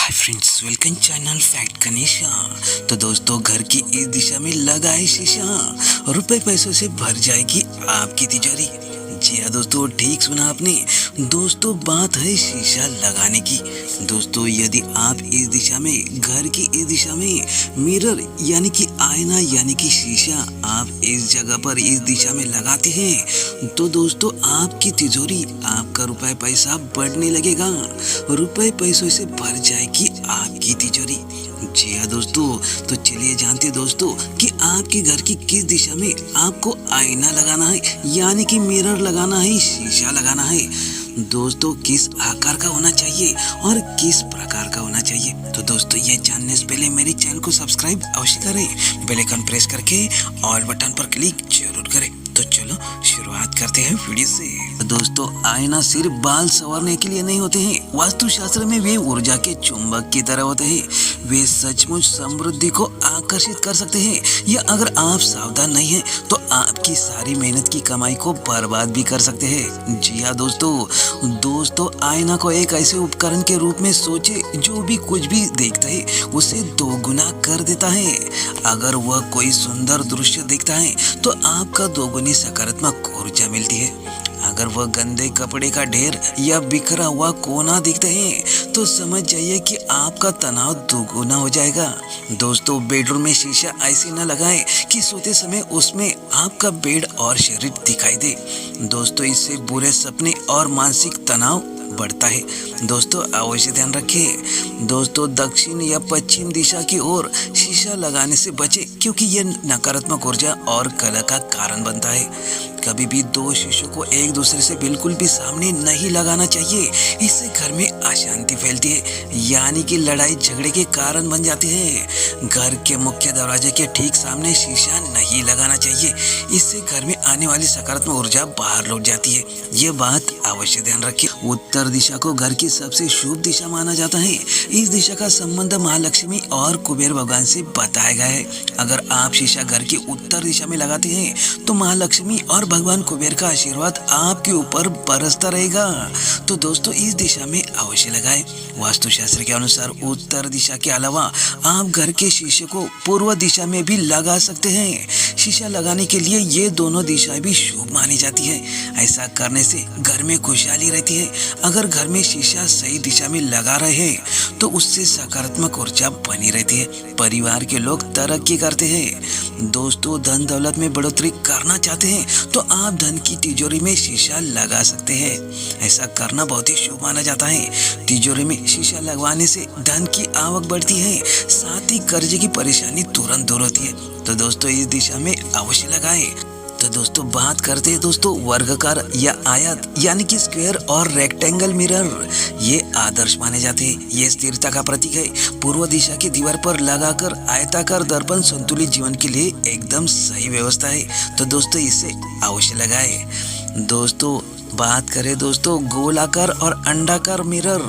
Hi friends, welcome channel fact Ganesha. तो दोस्तों, घर की इस दिशा में लगा है शीशा, रुपए पैसों से भर जाएगी आपकी तिजोरी। जी हाँ दोस्तों, ठीक सुना आपने। दोस्तों, बात है शीशा लगाने की। दोस्तों, यदि आप इस दिशा में, घर की इस दिशा में मिरर यानी कि आईना यानी कि शीशा आप इस जगह पर इस दिशा में लगाते हैं तो दोस्तों आपकी तिजोरी, आपका रुपए पैसा बढ़ने लगेगा। रुपए पैसों से भर जाएगी आपकी तिजोरी। जी हाँ दोस्तों, तो चलिए जानते हैं दोस्तों कि आपके घर की किस दिशा में आपको आईना लगाना है यानी कि मिरर लगाना है, शीशा लगाना है। दोस्तों, किस आकार का होना चाहिए और किस प्रकार का होना चाहिए। तो दोस्तों, ये जानने से पहले मेरे चैनल को सब्सक्राइब अवश्य करें, बेल आइकन प्रेस करके ऑल बटन पर क्लिक जरूर करें। तो चलो शुरुआत करते हैं वीडियो से। दोस्तों, आईना सिर्फ बाल संवारने के लिए नहीं होते हैं। वास्तुशास्त्र में वे ऊर्जा के चुंबक की तरह होते हैं। वे सचमुच समृद्धि को आकर्षित कर सकते हैं या अगर आप सावधान नहीं हैं तो आपकी सारी मेहनत की कमाई को बर्बाद भी कर सकते हैं। जी हाँ दोस्तों, आईना को एक ऐसे उपकरण के रूप में सोचे जो भी कुछ भी देखता है उसे दोगुना कर देता है। अगर वह कोई सुंदर दृश्य देखता है तो आपका दोगुनी सकारात्मक ऊर्जा मिलती है। अगर वह गंदे कपड़े का ढेर या बिखरा हुआ कोना दिखते हैं तो समझ जाइए कि आपका तनाव दोगुना हो जाएगा। दोस्तों, बेडरूम में शीशा ऐसे न लगाएं कि सोते समय उसमें आपका बेड और शरीर दिखाई दे। दोस्तों, इससे बुरे सपने और मानसिक तनाव बढ़ता है। दोस्तों, अवश्य ध्यान रखें। दोस्तों, दक्षिण या पश्चिम दिशा की ओर शीशा लगाने से बचें क्योंकि यह नकारात्मक ऊर्जा और कलह का कारण बनता है। कभी भी दो शीशों को एक दूसरे से बिल्कुल भी सामने नहीं लगाना चाहिए। इससे घर में अशांति फैलती है यानी कि लड़ाई झगड़े के कारण बन जाती है। घर के मुख्य दरवाजे के ठीक सामने शीशा नहीं लगाना चाहिए। इससे घर में आने वाली सकारात्मक ऊर्जा बाहर लौट जाती है। ये बात अवश्य ध्यान रखें। उत्तर दिशा को घर की सबसे शुभ दिशा माना जाता है। इस दिशा का संबंध महालक्ष्मी और कुबेर भगवान से बताया गया है। अगर आप शीशा घर की उत्तर दिशा में लगाते हैं तो महालक्ष्मी और भगवान कुबेर का आशीर्वाद आपके ऊपर बरसता रहेगा। तो दोस्तों, इस दिशा में अवश्य लगाएं। वास्तुशास्त्र के अनुसार उत्तर दिशा के अलावा आप घर के शीशे को पूर्व दिशा में भी लगा सकते हैं। शीशा लगाने के लिए ये दोनों दिशाएं भी शुभ मानी जाती है। ऐसा करने से घर में खुशहाली रहती है। अगर घर में शीशा सही दिशा में लगा रहे हैं तो उससे सकारात्मक ऊर्जा बनी रहती है। परिवार के लोग तरक्की करते हैं। दोस्तों, धन दौलत में बढ़ोतरी करना चाहते हैं तो आप धन की तिजोरी में शीशा लगा सकते हैं। ऐसा करना बहुत ही शुभ माना जाता है। तिजोरी में शीशा लगवाने से धन की आवक बढ़ती है, साथ ही कर्ज की परेशानी तुरंत दूर होती है। तो दोस्तों, इस दिशा में अवश्य लगाएं। तो दोस्तों, बात करते हैं दोस्तों वर्गाकार या आयत यानी कि स्क्वायर और रेक्टेंगल मिरर। ये आदर्श माने जाते हैं। ये स्थिरता का प्रतीक है। पूर्व दिशा की दीवार पर लगाकर आयताकार दर्पण संतुलित जीवन के लिए एकदम सही व्यवस्था है। तो दोस्तों, इसे अवश्य लगाएं। दोस्तों, बात करें दोस्तों गोलाकार और अंडाकार मिरर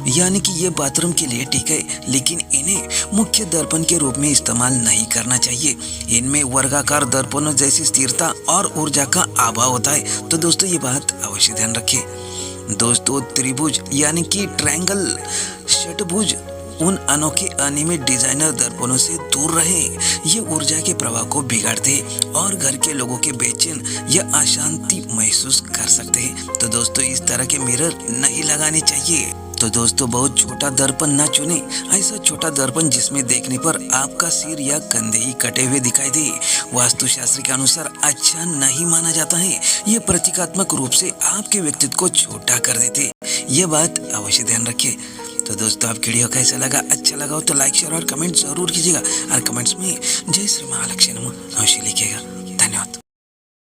यानी कि ये बाथरूम के लिए ठीक है, लेकिन इन्हें मुख्य दर्पण के रूप में इस्तेमाल नहीं करना चाहिए। इनमें वर्गाकार दर्पणों जैसी स्थिरता और ऊर्जा का अभाव होता है। तो दोस्तों, ये बात अवश्य ध्यान रखें। दोस्तों, त्रिभुज यानी कि ट्रायंगल, षटभुज उन अनोखे अनियमित डिजाइनर दर्पणों से दूर रहें। ये ऊर्जा के प्रवाह को बिगाड़ते और घर के लोगों के बेचैन या अशांति महसूस कर सकते हैं। तो दोस्तों, इस तरह के मिरर नहीं लगाने चाहिए। तो दोस्तों, बहुत छोटा दर्पण ना चुने। ऐसा छोटा दर्पण जिसमें देखने पर आपका सिर या कंधे ही कटे हुए दिखाई दे, वास्तुशास्त्र के अनुसार अच्छा नहीं माना जाता है। ये प्रतीकात्मक रूप से आपके व्यक्तित्व को छोटा कर देते। ये बात अवश्य ध्यान रखें। तो दोस्तों, आप वीडियो कैसा लगा? अच्छा लगा हो तो लाइक शेयर और कमेंट जरूर कीजिएगा और कमेंट्स में जय श्री महालक्ष्मी नमः अवश्य लिखिएगा।